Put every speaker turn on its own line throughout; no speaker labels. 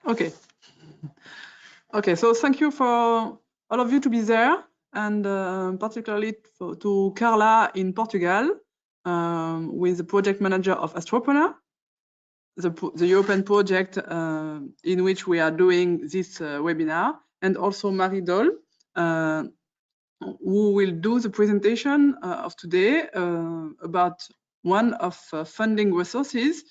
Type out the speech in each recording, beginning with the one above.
Okay. Okay, so thank you for all of you to be there, and particularly to Carla in Portugal, with the project manager of Astropreneurs, the European project in which we are doing this webinar, and also Dolle, who will do the presentation of today about one of funding resources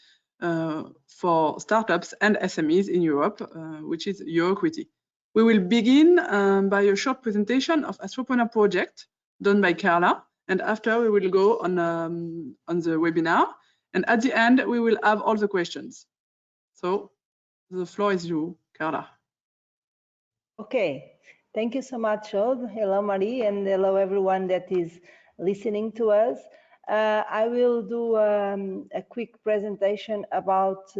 for startups and SMEs in Europe, which is Euroquity. We will begin by a short presentation of Astropreneur project done by Carla, and after we will go on the webinar, and at the end we will have all the questions. So the floor is you, Carla.
Okay, thank you so much, Aude. Hello, Marie, and hello everyone that is listening to us. I will do a quick presentation about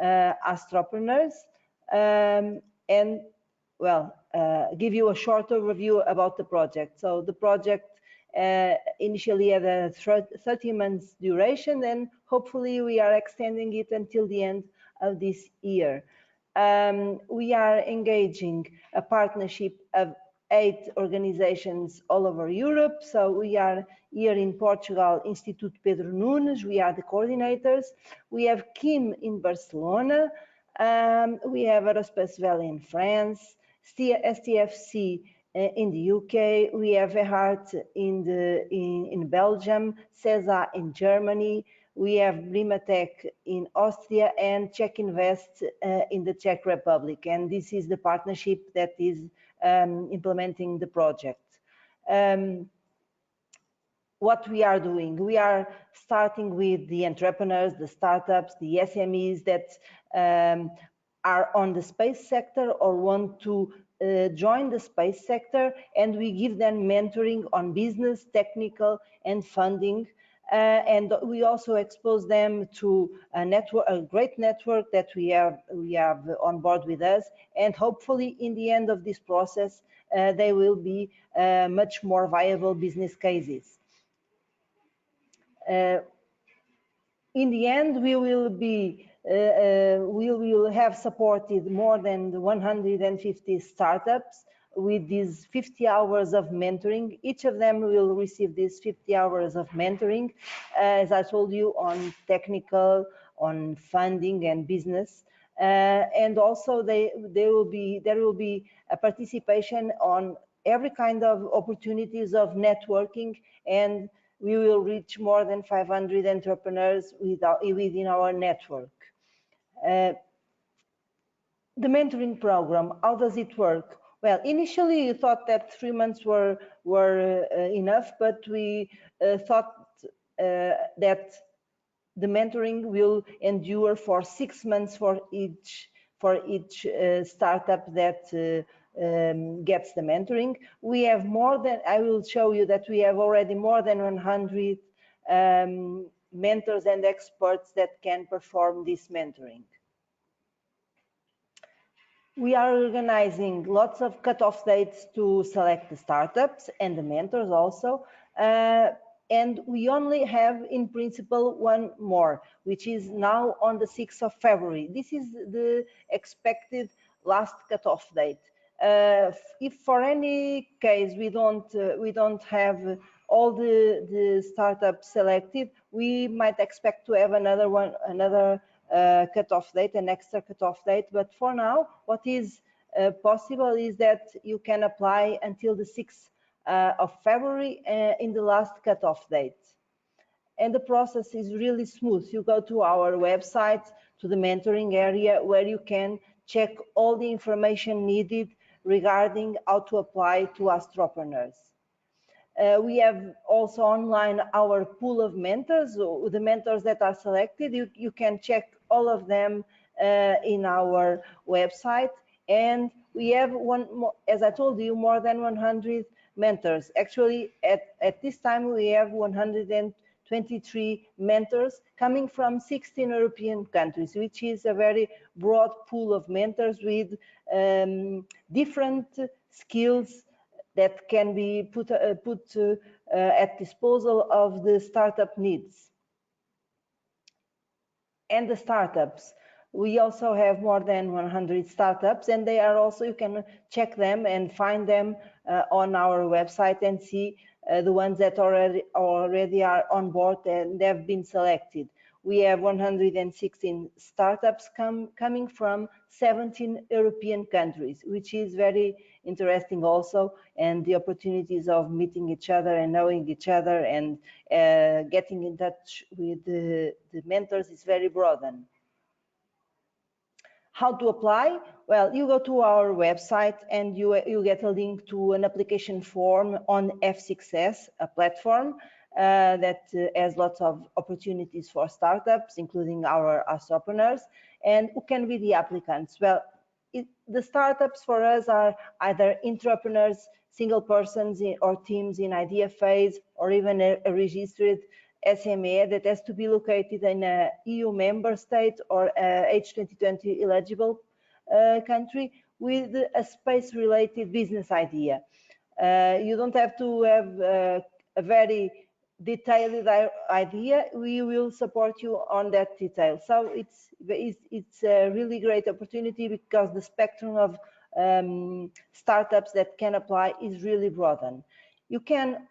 Astropreneurs and, well, give you a short overview about the project. So the project initially had a 30 months duration, and hopefully we are extending it until the end of this year. We are engaging a partnership of 8 organizations all over Europe. So we are here in Portugal, Instituto Pedro Nunes, we are the coordinators. We have Kim in Barcelona. We have AeroSpace Valley in France, STFC in the UK. We have EHART in Belgium, CESA in Germany. We have Brimatech in Austria and Czech Invest in the Czech Republic. And this is the partnership that is implementing the project. What we are doing, we are starting with the entrepreneurs, the startups, the SMEs that are on the space sector or want to join the space sector, and we give them mentoring on business, technical, and funding. And we also expose them to a network, a great network that we have on board with us, and hopefully in the end of this process they will be much more viable business cases. In the end, we will have supported more than 150 startups with these 50 hours of mentoring. Each of them will receive these 50 hours of mentoring, as I told you, on technical, on funding and business. And also there will be a participation on every kind of opportunities of networking, and we will reach more than 500 entrepreneurs within our network. The mentoring program, how does it work? Well, initially you thought that 3 months were enough, but we thought that the mentoring will endure for 6 months for each startup that gets the mentoring. We have more than, I will show you that we have already more than 100 mentors and experts that can perform this mentoring. We are organizing lots of cutoff dates to select the startups and the mentors also. And we only have, in principle, one more, which is now on the 6th of February. This is the expected last cutoff date. If for any case we don't have all the startups selected, we might expect to have another cutoff date, an extra cutoff date. But for now, what is possible is that you can apply until the 6th of February in the last cutoff date. And the process is really smooth. You go to our website, to the mentoring area, where you can check all the information needed regarding how to apply to Astropreneurs. We have also online our pool of mentors, the mentors that are selected. You can check all of them in our website. And we have as I told you, more than 100 mentors. Actually, at this time, we have 123 mentors coming from 16 European countries, which is a very broad pool of mentors with different skills that can be put at disposal of the startup needs. And the startups, We also have more than 100 startups, and they are also, you can check them and find them on our website and see the ones that already are on board and have been selected. We have 116 startups coming from 17 European countries, which is very interesting also, and the opportunities of meeting each other and knowing each other and getting in touch with the mentors is very broadened. How to apply? Well, you go to our website and you get a link to an application form on F6S, a platform that has lots of opportunities for startups, including our Astropreneurs. And who can be the applicants? Well, the startups for us are either entrepreneurs, single persons or teams in idea phase, or even a registered SME that has to be located in a EU member state or H2020 eligible country with a space-related business idea. You don't have to have a very detailed idea. We will support you on that detail. So it's a really great opportunity because the spectrum of startups that can apply is really broadened. You can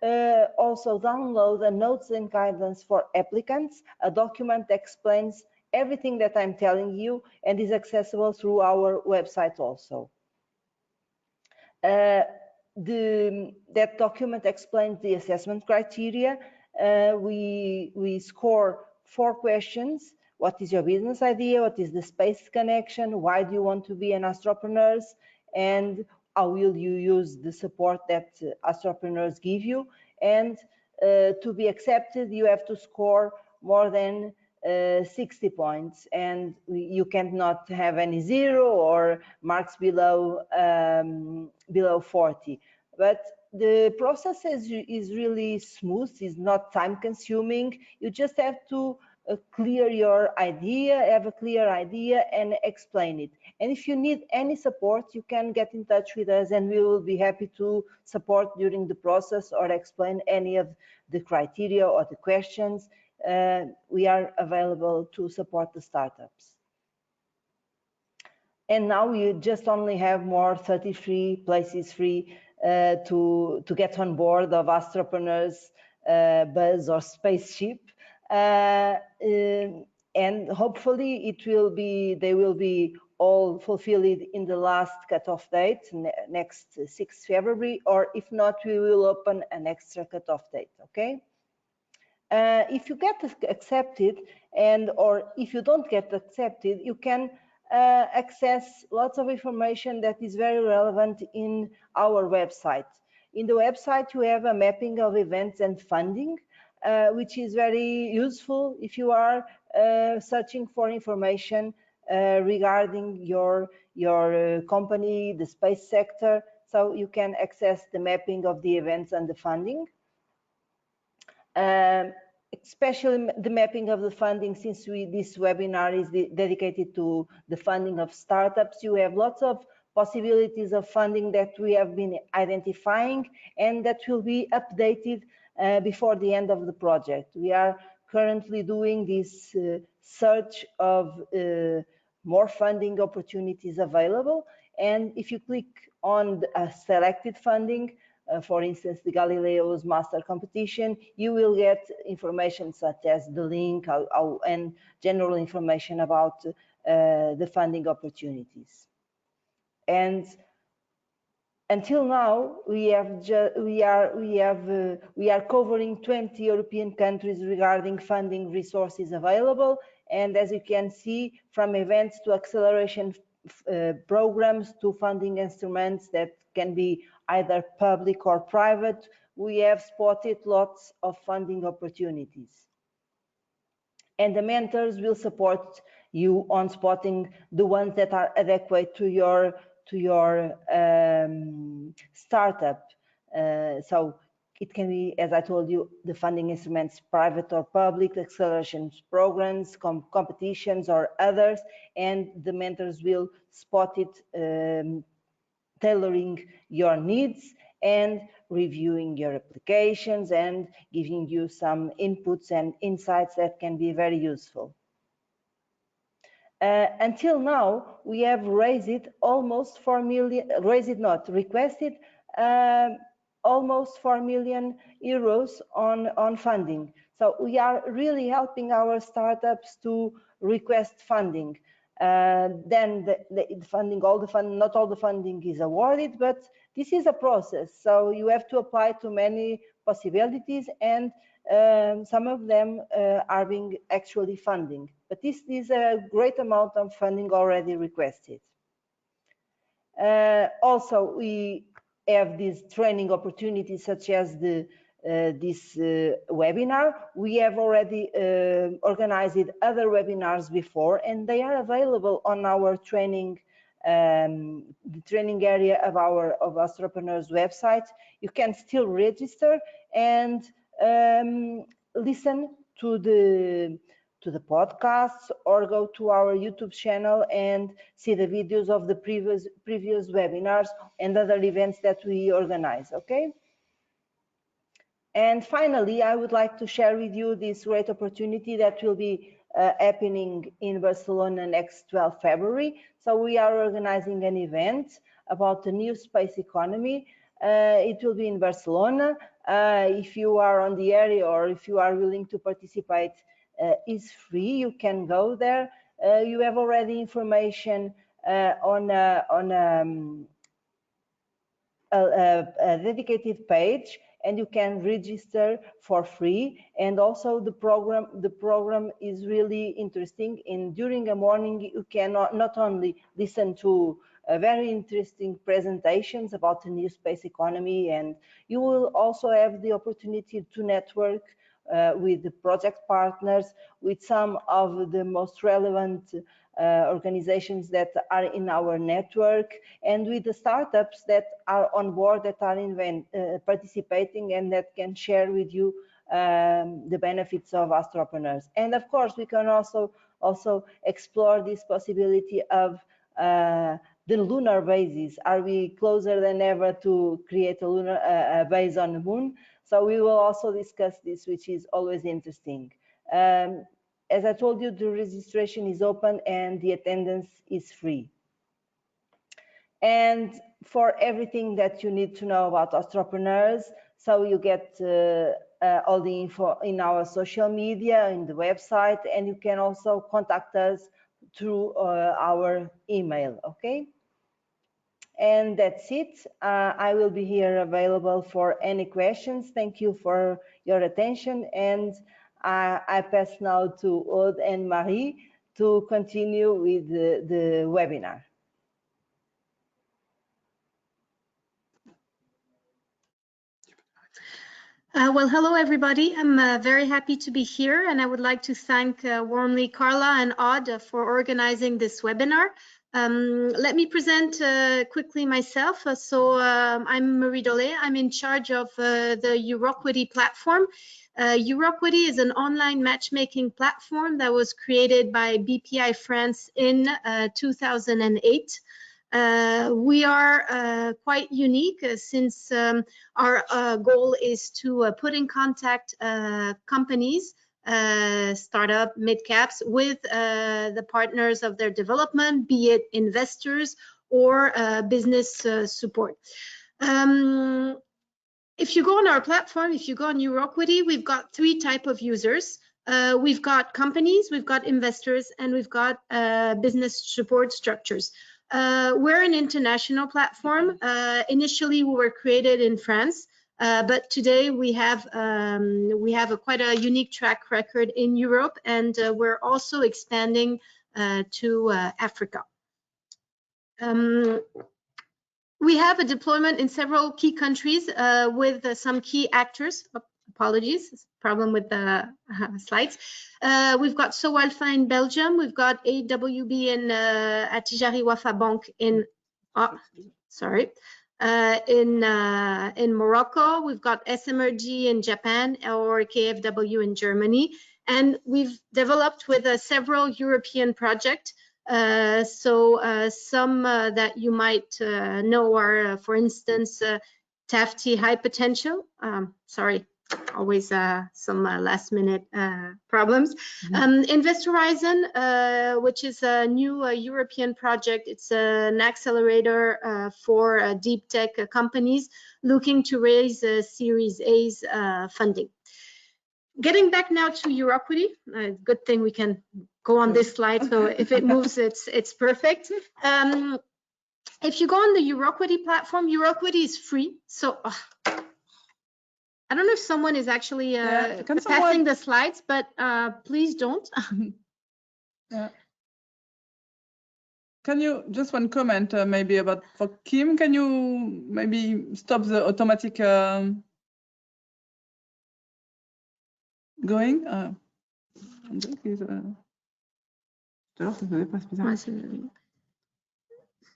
also download the notes and guidance for applicants. A document that explains everything that I'm telling you and is accessible through our website also. That document explains the assessment criteria. We score 4 questions. What is your business idea? What is the space connection? Why do you want to be an Astropreneurs? And how will you use the support that Astropreneurs give you? And to be accepted, you have to score more than 60 points, and you cannot have any 0 or marks below 40. But the process is really smooth, is not time consuming. You just have to clear your idea, have a clear idea and explain it. And if you need any support, you can get in touch with us and we will be happy to support during the process or explain any of the criteria or the questions. We are available to support the startups. And now you just only have more 33 places free to get on board of Astropreneurs bus or spaceship. And hopefully they will be all fulfilled in the last cutoff date, next 6th February, or if not, we will open an extra cutoff date, okay? If you get accepted or if you don't get accepted, you can access lots of information that is very relevant in our website. In the website, you have a mapping of events and funding, which is very useful if you are searching for information regarding your company, the space sector. So you can access the mapping of the events and the funding. Especially the mapping of the funding, since this webinar is dedicated to the funding of startups. You have lots of possibilities of funding that we have been identifying and that will be updated before the end of the project. We are currently doing this search of more funding opportunities available, and if you click on a selected funding, for instance, the Galileo's master competition, you will get information such as the link and general information about the funding opportunities. And until now, we are covering 20 European countries regarding funding resources available. And as you can see, from events to acceleration programs to funding instruments that can be either public or private, we have spotted lots of funding opportunities. And the mentors will support you on spotting the ones that are adequate to your startup. So it can be, as I told you, the funding instruments, private or public, acceleration programs, competitions or others, and the mentors will spot it, tailoring your needs and reviewing your applications and giving you some inputs and insights that can be very useful. Until now, we have requested almost 4 million euros on funding. So we are really helping our startups to request funding. Then the funding, not all the funding is awarded, but this is a process. So you have to apply to many possibilities, and some of them are being actually funding. But this is a great amount of funding already requested. Also, we have these training opportunities such as this webinar. We have already organized other webinars before, and they are available on our training, the training area of Astropreneurs website. You can still register and listen to the podcasts, or go to our YouTube channel and see the videos of the previous webinars and other events that we organize. Okay. And finally, I would like to share with you this great opportunity that will be happening in Barcelona next 12 February. So we are organizing an event about the new space economy. It will be in Barcelona. If you are on the area, or if you are willing to participate, is free. You can go there. You have already information on a dedicated page, and you can register for free. And also the program is really interesting. And during the morning, you can not only listen to very interesting presentations about the new space economy, and you will also have the opportunity to network with the project partners, with some of the most relevant organizations that are in our network, and with the startups that are on board, that are participating, and that can share with you the benefits of Astropreneurs. And of course, we can also explore this possibility of the lunar bases. Are we closer than ever to create a lunar base on the moon? So we will also discuss this, which is always interesting. As I told you, the registration is open and the attendance is free. And for everything that you need to know about Astropreneurs, so you get all the info in our social media, in the website, and you can also contact us through our email, okay? And that's it. I will be here available for any questions. Thank you for your attention, and I pass now to Aude and Marie to continue with the webinar.
Well, hello, everybody. I'm very happy to be here, and I would like to thank warmly Carla and Aude for organizing this webinar. Let me present quickly myself. I'm Marie Dolle. I'm in charge of the Euroquity platform. Euroquity is an online matchmaking platform that was created by BPI France in 2008. We are quite unique since our goal is to put in contact companies, startup, mid-caps, with the partners of their development, be it investors or business support. If you go on our platform, if you go on Euroquity, we've got three types of users. We've got companies, we've got investors, and we've got business support structures. We're an international platform. Initially, we were created in France, but today we have quite a unique track record in Europe, and we're also expanding to Africa. We have a deployment in several key countries with some key actors. Apologies, problem with the slides. We've got So Alpha in Belgium. We've got AWB in Attijari Wafa Bank in in Morocco. We've got SMRG in Japan, or KfW in Germany, and we've developed with several European projects. Some that you might know are, for instance, TAFT High Potential. Sorry always some last minute problems. Invest Horizon, which is a new European project. It's an accelerator for deep tech companies looking to raise Series A's funding. Getting back now to Euroquity, good thing we can go on this slide, so if it moves, it's perfect. If you go on the Euroquity platform, Euroquity is free, so I don't know if someone is actually passing the slides, but please don't.
Yeah. Can you, just one comment maybe about for Kim, can you maybe stop the automatic going?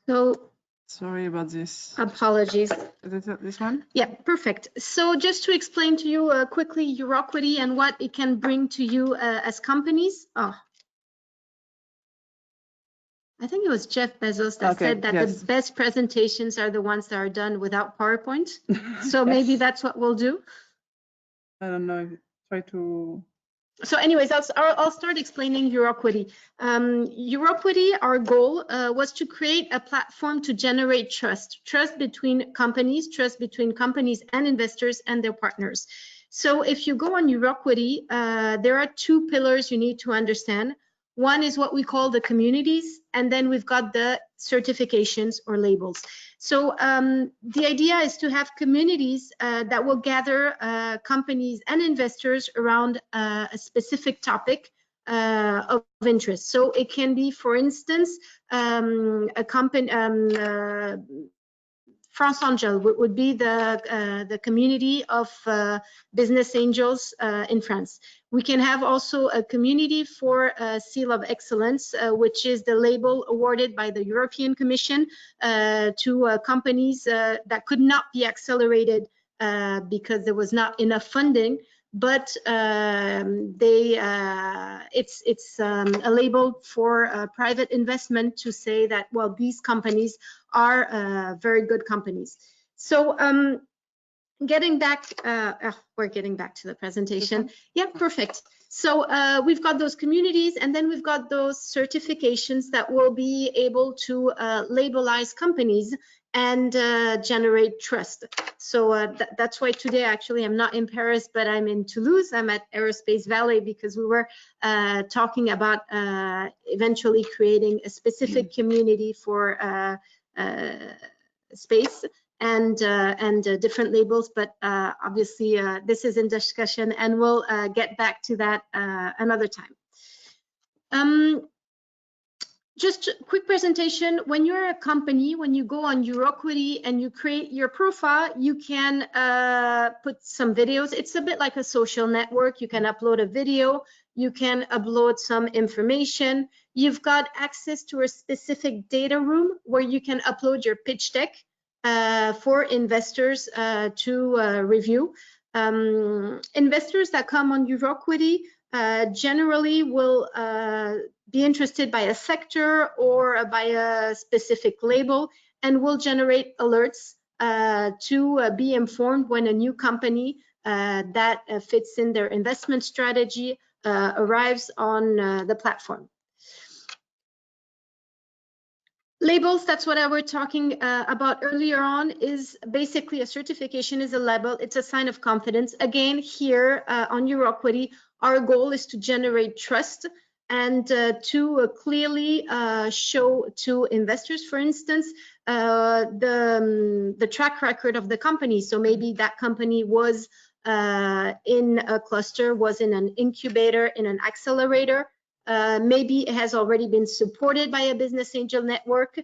So
sorry about this.
Apologies.
Is it this one?
Yeah, perfect. So just to explain to you quickly Euroquity and what it can bring to you as companies. Oh, I think it was Jeff Bezos that said that the best presentations are the ones that are done without PowerPoint. So maybe that's what we'll do.
I don't know. Try to.
So anyways, I'll start explaining Euroquity. Euroquity, our goal was to create a platform to generate trust between companies and investors and their partners. So if you go on Euroquity, there are two pillars you need to understand. One is what we call the communities, and then we've got the certifications or labels. So the idea is to have communities that will gather companies and investors around a specific topic of interest. So it can be, for instance, a company, France Angel would be the community of business angels in France. We can have also a community for Seal of Excellence, which is the label awarded by the European Commission to companies that could not be accelerated because there was not enough funding. But it's a label for private investment to say that, well, these companies are very good companies. So getting back, we're getting back to the presentation. Yeah, perfect. So we've got those communities, and then we've got those certifications that will be able to labelize companies and generate trust. So that's why today actually I'm not in Paris, but I'm in Toulouse. I'm at AeroSpace Valley because we were talking about eventually creating a specific community for space and different labels, but obviously this is in discussion, and we'll get back to that another time. Just a quick presentation. When you're a company, when you go on Euroquity and you create your profile, you can put some videos. It's a bit like a social network. You can upload a video, you can upload some information. You've got access to a specific data room where you can upload your pitch deck for investors to review. Investors that come on Euroquity generally will be interested by a sector or by a specific label, and will generate alerts to be informed when a new company that fits in their investment strategy arrives on the platform. Labels, that's what I was talking about earlier on, is basically a certification is a label. It's a sign of confidence. Again, here on Euroquity, our goal is to generate trust and to clearly show to investors, for instance, the track record of the company. So maybe that company was in a cluster, was in an incubator, in an accelerator. Maybe it has already been supported by a business angel network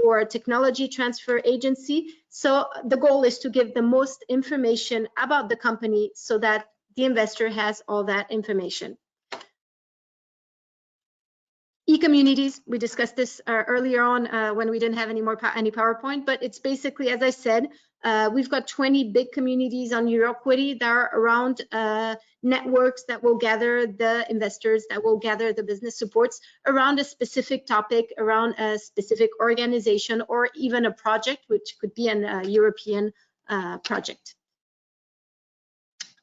or a technology transfer agency. So the goal is to give the most information about the company so that the investor has all that information. E-communities, we discussed this earlier on when we didn't have any PowerPoint, but it's basically, as I said, we've got 20 big communities on Euroquity that are around networks that will gather the investors, that will gather the business supports around a specific topic, around a specific organization, or even a project, which could be a European project.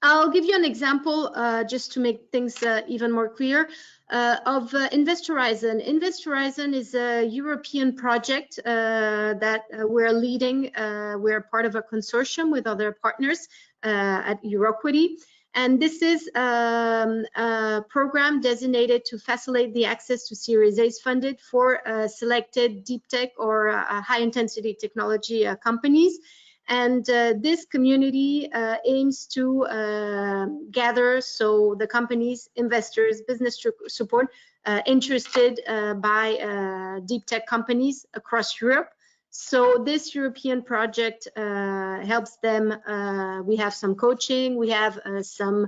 I'll give you an example just to make things even more clear of Eysan. Eysan is a European project that we're leading. We're part of a consortium with other partners at Euroquity. And this is a program designated to facilitate the access to Series A funded for selected deep tech or high intensity technology companies. And this community aims to gather so the companies, investors, business support interested by deep tech companies across Europe. So this European project helps them. We have some coaching, we have some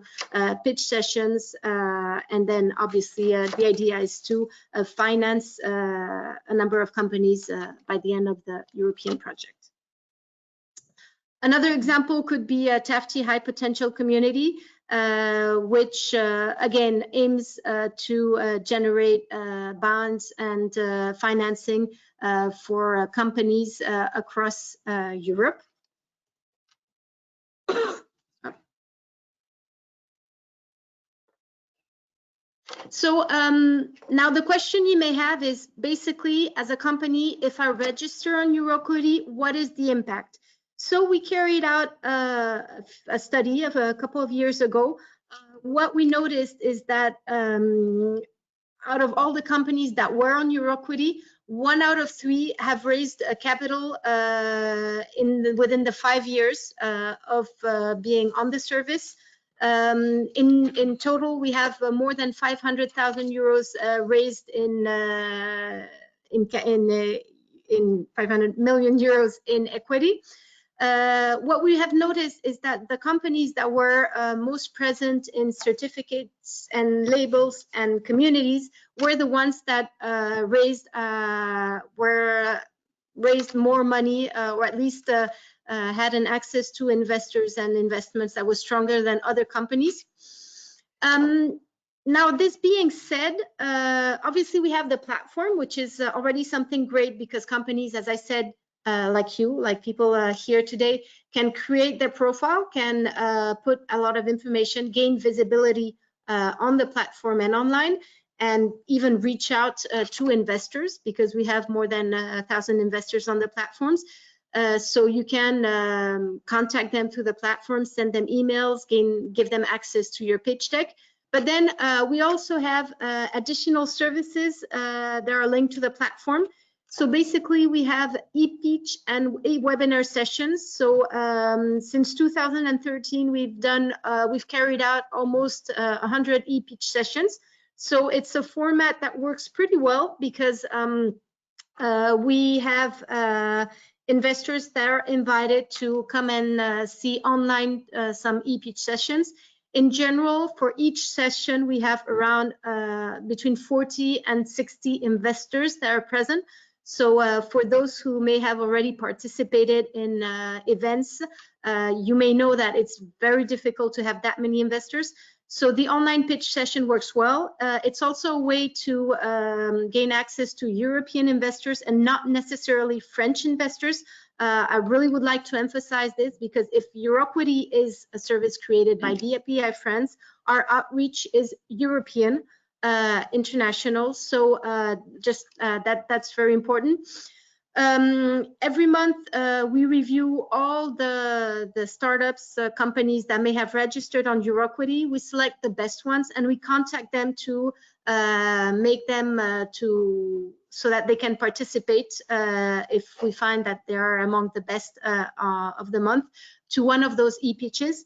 pitch sessions, and then obviously the idea is to finance a number of companies by the end of the European project. Another example could be a TAFT High Potential Community, which again aims to generate bonds and financing for companies across Europe. So now the question you may have is basically, as a company, if I register on Euroquity, what is the impact? So we carried out a study of a couple of years ago. What we noticed is that out of all the companies that were on Euroquity, 1 out of 3 have raised a capital within the 5 years of being on the service. In total, we have more than 500,000 euros raised in 500 million euros in equity. What we have noticed is that the companies that were most present in certificates and labels and communities were the ones that raised more money, or at least had an access to investors and investments that was stronger than other companies. Now, this being said, obviously we have the platform, which is already something great, because companies, as I said, like people here today, can create their profile, can put a lot of information, gain visibility on the platform and online, and even reach out to investors, because we have more than 1,000 investors on the platforms. So you can contact them through the platform, send them emails, give them access to your pitch deck. But then we also have additional services that are linked to the platform. So basically, we have e-pitch and webinar sessions. So since 2013, we've carried out almost 100 e-pitch sessions. So it's a format that works pretty well, because we have investors that are invited to come and see online some e-pitch sessions. In general, for each session, we have around between 40 and 60 investors that are present. So for those who may have already participated in events, you may know that it's very difficult to have that many investors. So the online pitch session works well. It's also a way to gain access to European investors and not necessarily French investors. I really would like to emphasize this, because if Euroquity is a service created by BPI France, our outreach is European, international. So that's very important. Every month we review all the startups, companies that may have registered on Euroquity. We select the best ones and we contact them to make them so that they can participate, if we find that they are among the best of the month, to one of those e-pitches.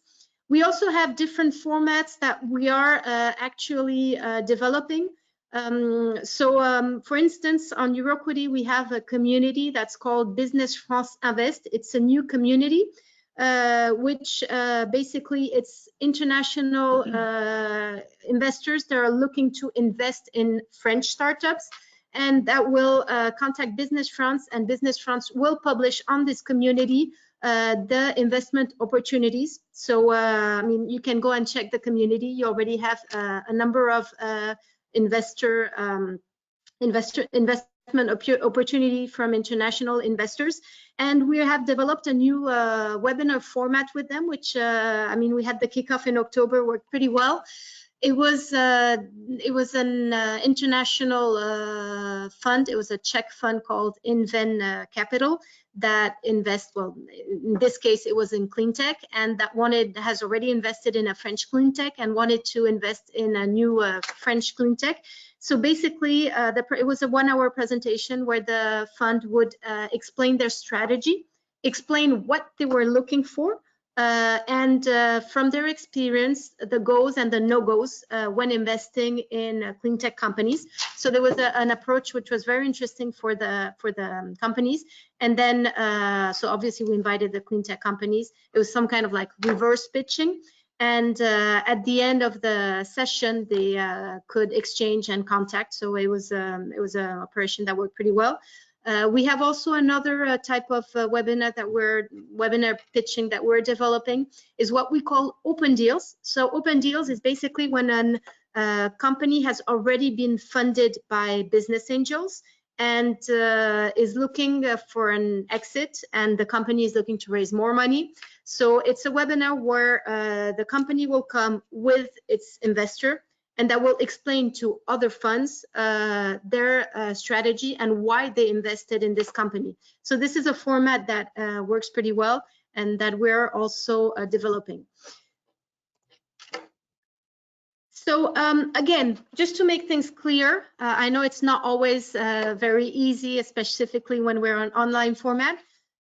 We also have different formats that we are actually developing. For instance, on Euroquity, we have a community that's called Business France Invest. It's a new community, which basically it's international investors that are looking to invest in French startups, and that will contact Business France, and Business France will publish on this community the investment opportunities. So I mean, you can go and check the community. You already have a number of investors opportunity from international investors. And we have developed a new webinar format with them, which I mean, we had the kickoff in October, worked pretty well. It was an international fund. It was a Czech fund called Inven Capital that invest, well, in this case, it was in clean tech, and that has already invested in a French clean tech and wanted to invest in a new French clean tech. So basically, it was a 1-hour presentation where the fund would explain their strategy, explain what they were looking for, and from their experience, the goes and the no-goes when investing in clean tech companies. So there was an approach which was very interesting for the companies. And then, so obviously we invited the clean tech companies. It was some kind of like reverse pitching. And at the end of the session, they could exchange and contact. So it was an operation that worked pretty well. We have also another type of webinar pitching that we're developing is what we call open deals. So open deals is basically when a company has already been funded by business angels and is looking for an exit, and the company is looking to raise more money. So it's a webinar where the company will come with its investor, and that will explain to other funds their strategy and why they invested in this company. So this is a format that works pretty well and that we're also developing. So again, just to make things clear, I know it's not always very easy, specifically when we're on online format.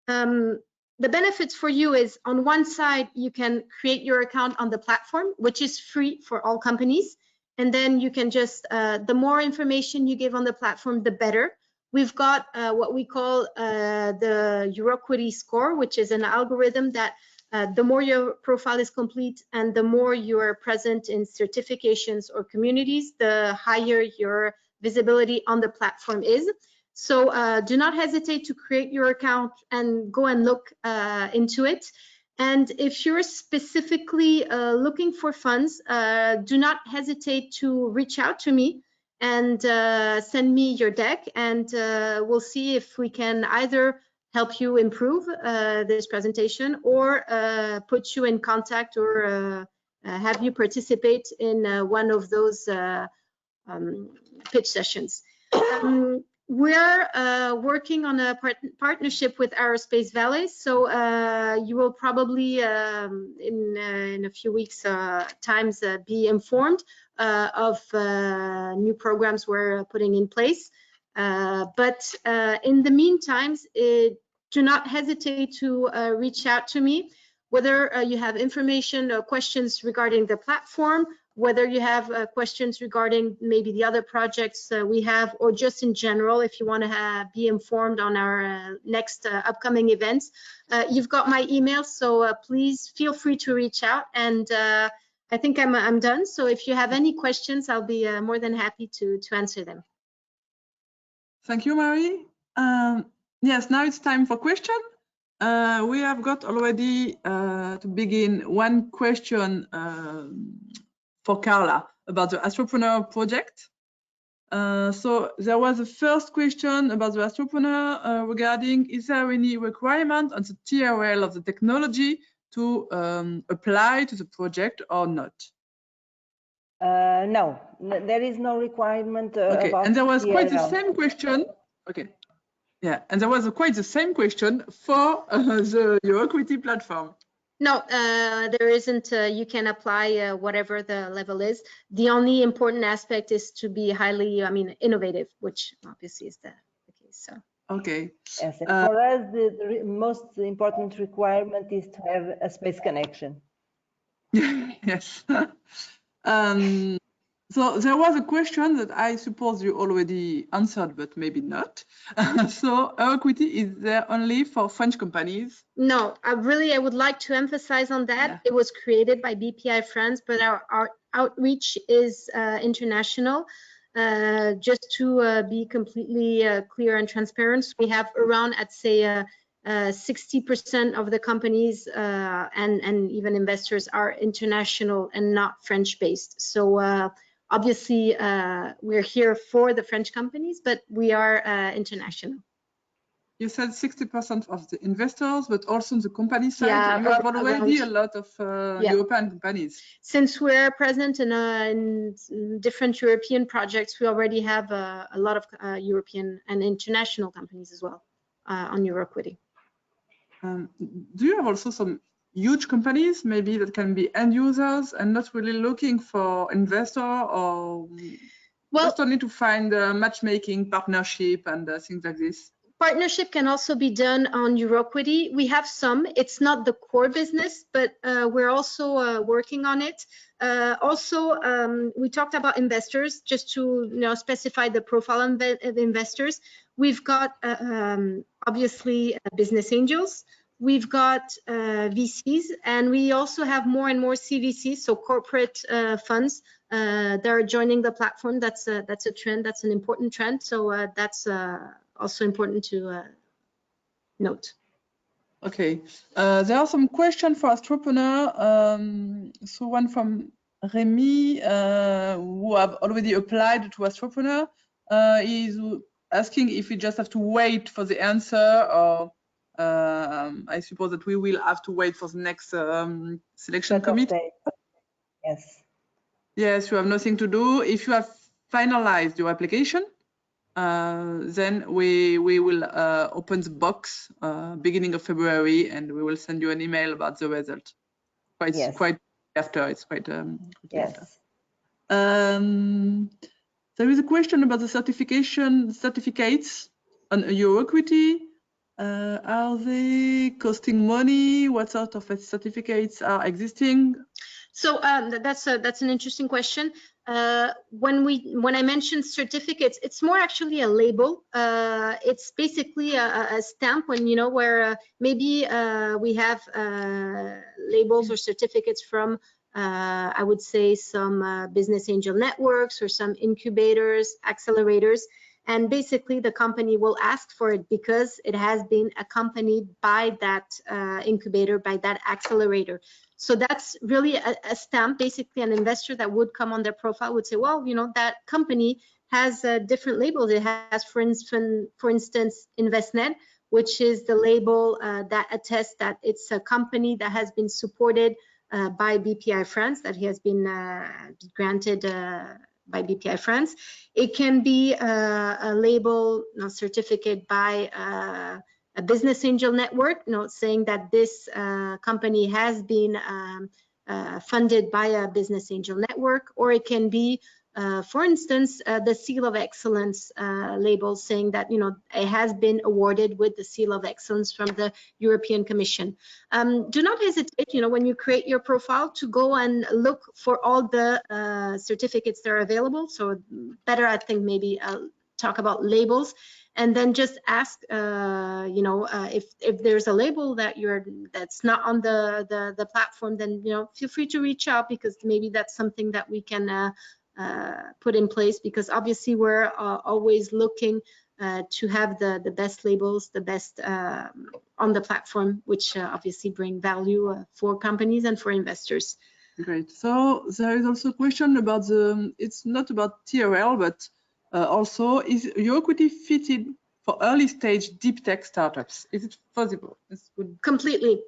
The benefits for you is, on one side, you can create your account on the platform, which is free for all companies. And then you can just, the more information you give on the platform, the better. We've got what we call the Euroquity score, which is an algorithm that the more your profile is complete and the more you are present in certifications or communities, the higher your visibility on the platform is. So do not hesitate to create your account and go and look into it. And if you're specifically looking for funds, do not hesitate to reach out to me and send me your deck, and we'll see if we can either help you improve this presentation or put you in contact or have you participate in one of those pitch sessions. We're working on a partnership with AeroSpace Valley, so you will probably in a few weeks times be informed of new programs we're putting in place. But in the meantime, do not hesitate to reach out to me, whether you have information or questions regarding the platform, whether you have questions regarding maybe the other projects we have, or just in general, if you want to be informed on our next upcoming events. You've got my email, so please feel free to reach out. And I think I'm done. So if you have any questions, I'll be more than happy to answer them.
Thank you, Marie. Yes, now it's time for questions. We have got already to begin one question for Carla about the Astropreneur project. So there was a first question about the Astropreneur regarding, is there any requirement on the TRL of the technology to apply to the project or not?
No, there is no requirement.
Okay,
about
and there was quite the
TRL.
same question. Okay, yeah, and there was quite the same question for the Euroquity platform.
No, there isn't. You can apply whatever the level is. The only important aspect is to be highly, innovative, which obviously is the case. So.
Okay.
Yes, and for us, the most important requirement is to have a space connection.
Yes. So there was a question that I suppose you already answered, but maybe not. So Euroquity is there only for French companies?
No, I would like to emphasize on that.
Yeah.
It was created by BPI France, but our outreach is international. Just to be completely clear and transparent, we have around, I'd say, 60% of the companies and even investors are international and not French based. So Obviously, we're here for the French companies, but we are international.
You said 60% of the investors, but also on the company side,
Yeah,
you have already a lot of European companies.
Since we're present in different European projects, we already have a lot of European and international companies as well on Euroquity.
Do you have also some huge companies, maybe that can be end users and not really looking for investor, or just only to find matchmaking, partnership, and things like this?
Partnership can also be done on Euroquity. We have some. It's not the core business, but we're also working on it. We talked about investors, just to specify the profile of investors. We've got obviously business angels. We've got VCs, and we also have more and more CVCs, so corporate funds that are joining the platform. That's a trend. That's an important trend. So that's also important to note.
Okay, there are some questions for Astropreneur. So one from Remy, who have already applied to Astropreneur, is asking if we just have to wait for the answer, or I suppose that we will have to wait for the next selection committee.
Yes.
Yes, you have nothing to do. If you have finalized your application, then we will open the box beginning of February, and we will send you an email about the result. Quite after. It's quite
yes.
after. There is a question about the certificates on Euroquity. Are they costing money? What sort of certificates are existing?
So that's an interesting question. When I mentioned certificates, it's more actually a label. It's basically a stamp when where maybe we have labels or certificates from I would say some business angel networks or some incubators, accelerators. And basically the company will ask for it because it has been accompanied by that incubator, by that accelerator. So that's really a stamp. Basically an investor that would come on their profile would say, well, that company has different labels. It has, for instance, InvestNet, which is the label that attests that it's a company that has been supported by BPI France, that has been granted by BPI France. It can be a label, certificate by a business angel network, saying that this company has been funded by a business angel network, or it can be, for instance, the Seal of Excellence label, saying that it has been awarded with the Seal of Excellence from the European Commission. Do not hesitate, when you create your profile, to go and look for all the certificates that are available. So better, I think, maybe talk about labels, and then just ask, if there's a label that's not on the platform, then feel free to reach out, because maybe that's something that we can put in place, because obviously we're always looking to have the best labels, the best on the platform, which obviously bring value for companies and for investors.
Great. So there is also a question about it's not about TRL, but also, is Euroquity fitted for early stage deep tech startups? Is it possible?
Completely.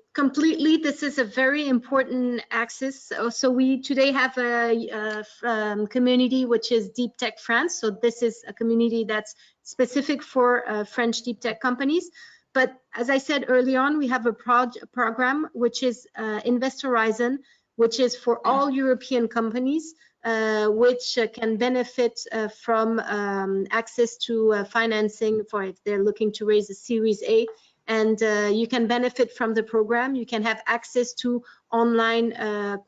This is a very important axis. So we today have a community which is Deep Tech France. So this is a community that's specific for French deep tech companies. But as I said early on, we have a program which is Invest Horizon, which is for all European companies, which can benefit from access to financing for if they're looking to raise a Series A. And you can benefit from the program. You can have access to online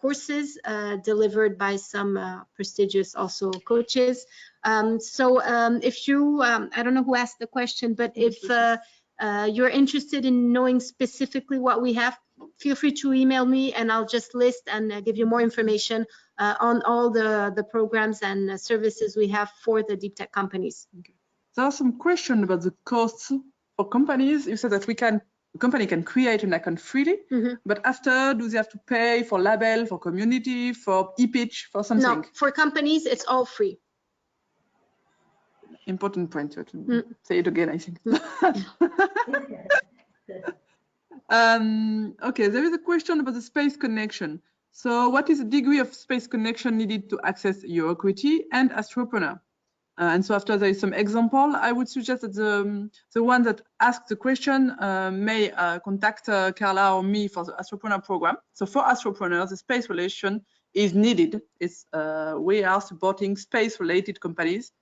courses delivered by some prestigious also coaches. If you, I don't know who asked the question, but if you're interested in knowing specifically what we have, feel free to email me, and I'll just list and give you more information on all the programs and services we have for the deep tech companies.
Okay. There are some questions about the costs for companies. You said that we can the company can create an account freely, but after, do they have to pay for label, for community, for e-pitch, for something?
No, for companies, it's all free.
Important point. Say it again, I think. Okay, there is a question about the space connection. So what is the degree of space connection needed to access Euroquity and Astropreneur? And so after there is some example, I would suggest that the one that asked the question may contact Carla or me for the Astropreneur program. So for Astropreneurs, the space relation is needed. It's, we are supporting space-related companies.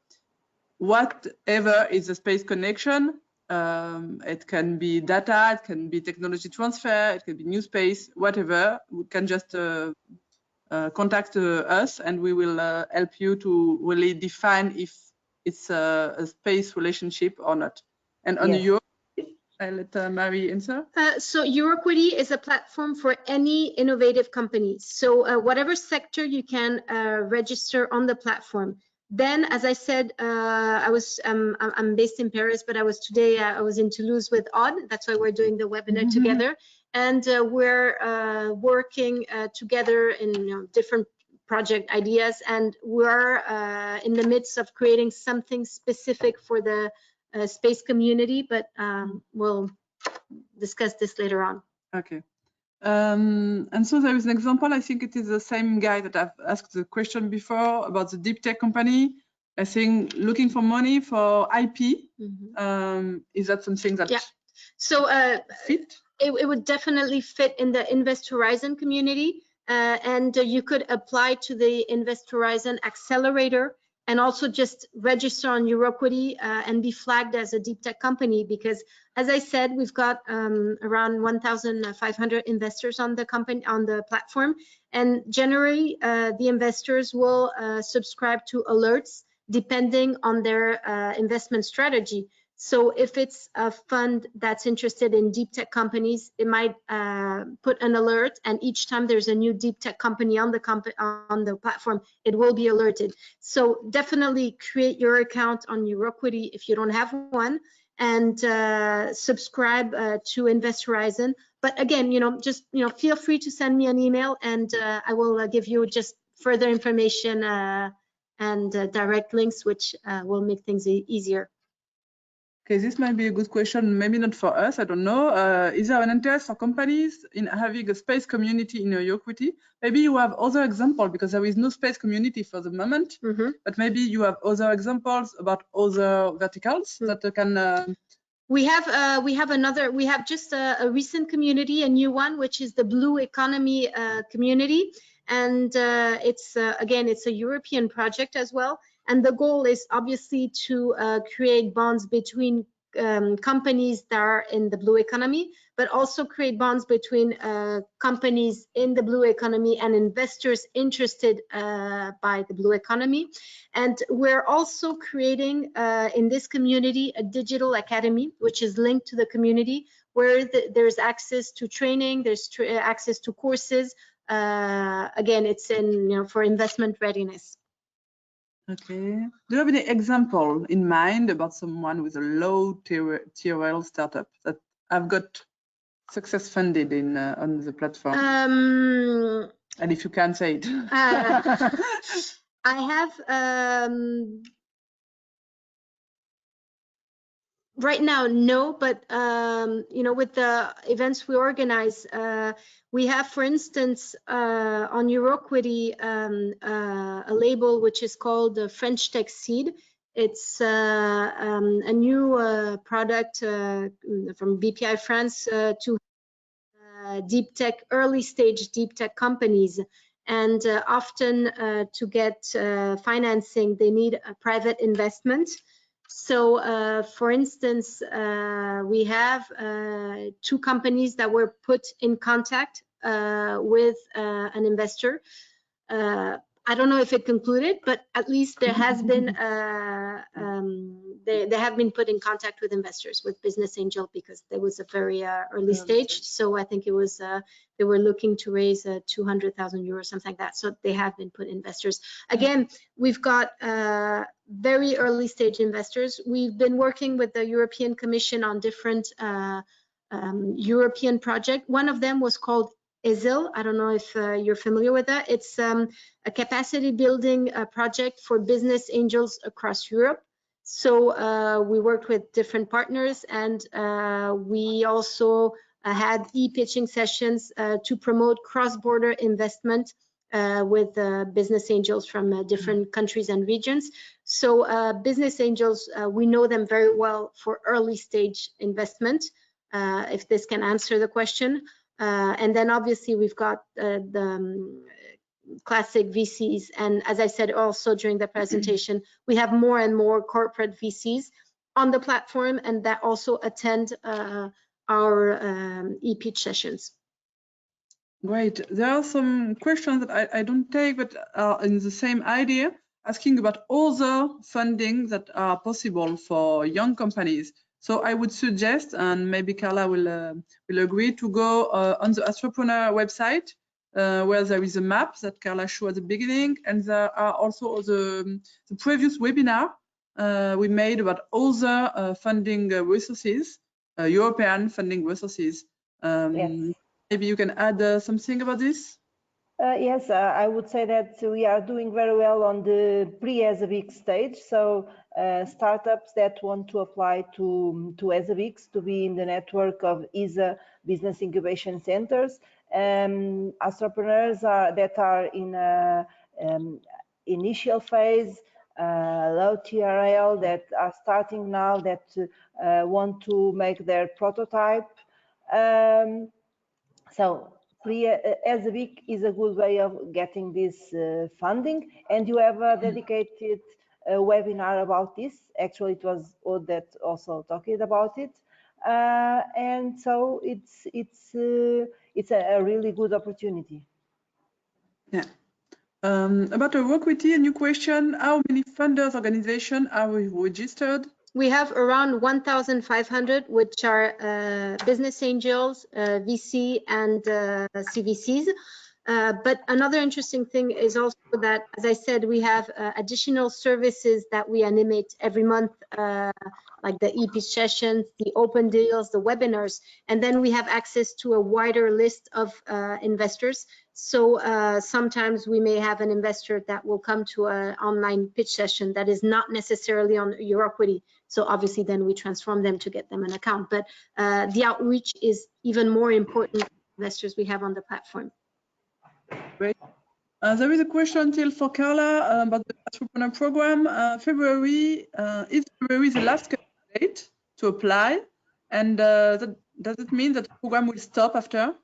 Whatever is the space connection, it can be data, it can be technology transfer, it can be new space, whatever. We can just contact us, and we will help you to really define if it's a space relationship or not. And on Euroquity, I'll let Marie answer.
So Euroquity is a platform for any innovative company. So whatever sector you can register on the platform. Then, as I said, I'm based in Paris, but I was in Toulouse with Aude. That's why we're doing the webinar together, and we're working together in different project ideas, and we're in the midst of creating something specific for the space community. But we'll discuss this later on.
Okay. And so there is an example. I think it is the same guy that I've asked the question before about the deep tech company. I think looking for money for IP. Is that something that fit?
It would definitely fit in the Invest Horizon community, and you could apply to the Invest Horizon Accelerator and also just register on Euroquity and be flagged as a deep tech company, because as I said, we've got around 1,500 investors on the platform, and generally the investors will subscribe to alerts depending on their investment strategy. So if it's a fund that's interested in deep tech companies, it might put an alert, and each time there's a new deep tech company on the platform, it will be alerted. So definitely create your account on Euroquity if you don't have one, and subscribe to Invest Horizon. But again, just feel free to send me an email, and I will give you just further information and direct links, which will make things easier.
Okay, this might be a good question, maybe not for us, I don't know. Is there an interest for companies in having a space community in Euroquity? Maybe you have other examples, because there is no space community for the moment, but maybe you have other examples about other verticals that can...
We have just a recent community, a new one, which is the Blue Economy community. And again, it's a European project as well. And the goal is obviously to create bonds between companies that are in the blue economy, but also create bonds between companies in the blue economy and investors interested by the blue economy. And we're also creating in this community a digital academy, which is linked to the community, where there's access to training, there's access to courses. Again, it's for investment readiness.
Okay. Do you have any example in mind about someone with a low TRL startup that I've got success funded in on the platform? And if you can say it.
I have right now, no, but with the events we organize, we have, for instance, on Euroquity, a label which is called the French Tech Seed. It's a new product from BPI France to deep tech, early stage deep tech companies. And often to get financing, they need a private investment. So, for instance, we have 2 companies that were put in contact with an investor. I don't know if it concluded, but at least there has been they have been put in contact with investors, with business angel, because there was a very early stage. So I think it was they were looking to raise 200,000 euros, something like that. So they have been put investors. Again, we've got very early stage investors. We've been working with the European Commission on different European project. One of them was called Eysan. I don't know if you're familiar with that. It's a capacity building project for business angels across Europe. So we worked with different partners, and we also had e-pitching sessions to promote cross-border investment with business angels from different countries and regions. So business angels, we know them very well for early stage investment, if this can answer the question. And then obviously we've got the classic VCs. And as I said also during the presentation, we have more and more corporate VCs on the platform, and that also attend our e-pitch sessions.
Great. There are some questions that I don't take, but are in the same idea, asking about other funding that are possible for young companies. So I would suggest, and maybe Carla will agree, to go on the Astropreneur website, where there is a map that Carla showed at the beginning, and there are also the previous webinar we made about other funding resources, European funding resources.
Yes.
Maybe you can add something about this?
Yes, I would say that we are doing very well on the pre-ESABIC stage. So startups that want to apply to ESABICs to be in the network of ESA business incubation centers. Entrepreneurs that are in initial phase, low TRL, that are starting now, that want to make their prototype. So ESABIC is a good way of getting this funding, and you have a dedicated webinar about this. Actually, it was Aude that also talked about it, and so it's a really good opportunity.
Yeah. About Euroquity, a new question: how many funders organizations are registered?
We have around 1,500, which are business angels, VC, and CVCs. But another interesting thing is also that, as I said, we have additional services that we animate every month, like the e-pitch sessions, the open deals, the webinars, and then we have access to a wider list of investors. So sometimes we may have an investor that will come to an online pitch session that is not necessarily on Euroquity. So obviously then we transform them to get them an account. But the outreach is even more important than the investors we have on the platform.
Great. There is a question still for Carla about the Astropreneur program. February, is February the last date to apply? And does it mean that the program will stop after?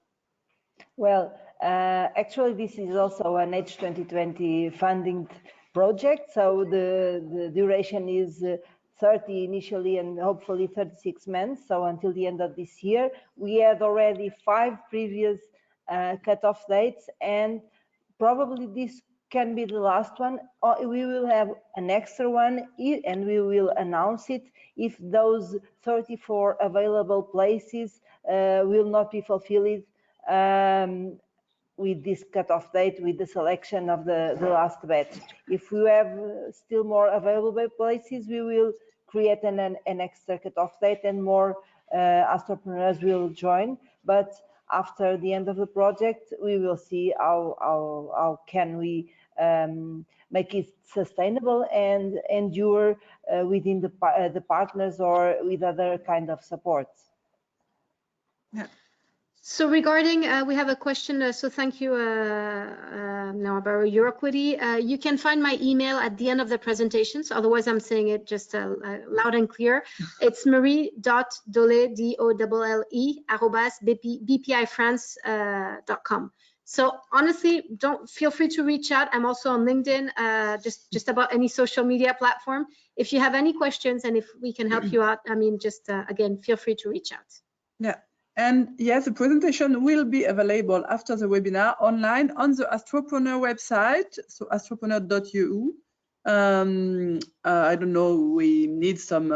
Well, actually, this is also an H2020 funding project. So the duration is 30 initially and hopefully 36 months. So until the end of this year, we had already 5 previous cutoff dates, and probably this can be the last one. We will have an extra one, and we will announce it if those 34 available places will not be fulfilled with this cutoff date, with the selection of the last batch. If we have still more available places, we will create an extra cutoff date, and more entrepreneurs will join. But after the end of the project, we will see how can we make it sustainable and endure within the partners or with other kind of supports.
Yeah.
So regarding, we have a question, so thank you now about Euroquity. You can find my email at the end of the presentation, so otherwise I'm saying it just loud and clear. It's marie.dolle, D-O-L-L-E, @bpifrance.com. So honestly, don't feel free to reach out. I'm also on LinkedIn, just about any social media platform. If you have any questions and if we can help you out, I mean, just again, feel free to reach out.
Yeah. And yes, the presentation will be available after the webinar online on the Astropreneur website, so astropreneur.eu. I don't know, we need some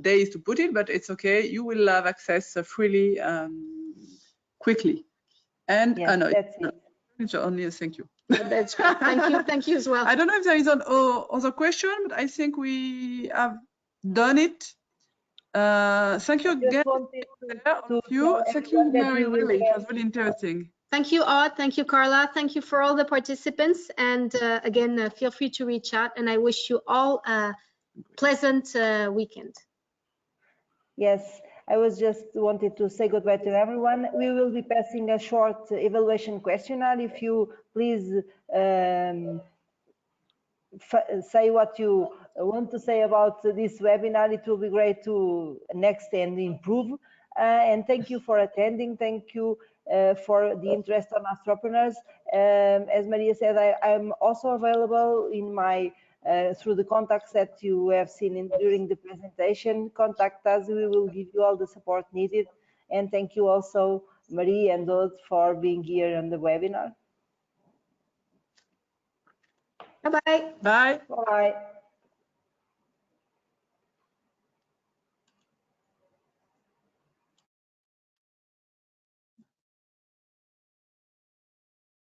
days to put it, but it's okay. You will have access freely, quickly. And
yes,
no,
that's it.
It's only a thank you.
That's great. Thank you as well.
I don't know if there is an other question, but I think we have done it. Thank you again, all of you. Thank you, Mary. Really, it was really interesting.
Thank you, Aude. Thank you, Carla. Thank you for all the participants. And again, feel free to reach out. And I wish you all a pleasant weekend.
Yes, I was just wanted to say goodbye to everyone. We will be passing a short evaluation questionnaire. If you please say what you want to say about this webinar, it will be great to next and improve. And thank you for attending. Thank you for the interest on Astropreneurs. As Maria said, I'm also available in my through the contacts that you have seen during the presentation. Contact us, we will give you all the support needed. And thank you also, Marie and Aude, for being here on the webinar.
Bye-bye.
Bye.
Bye.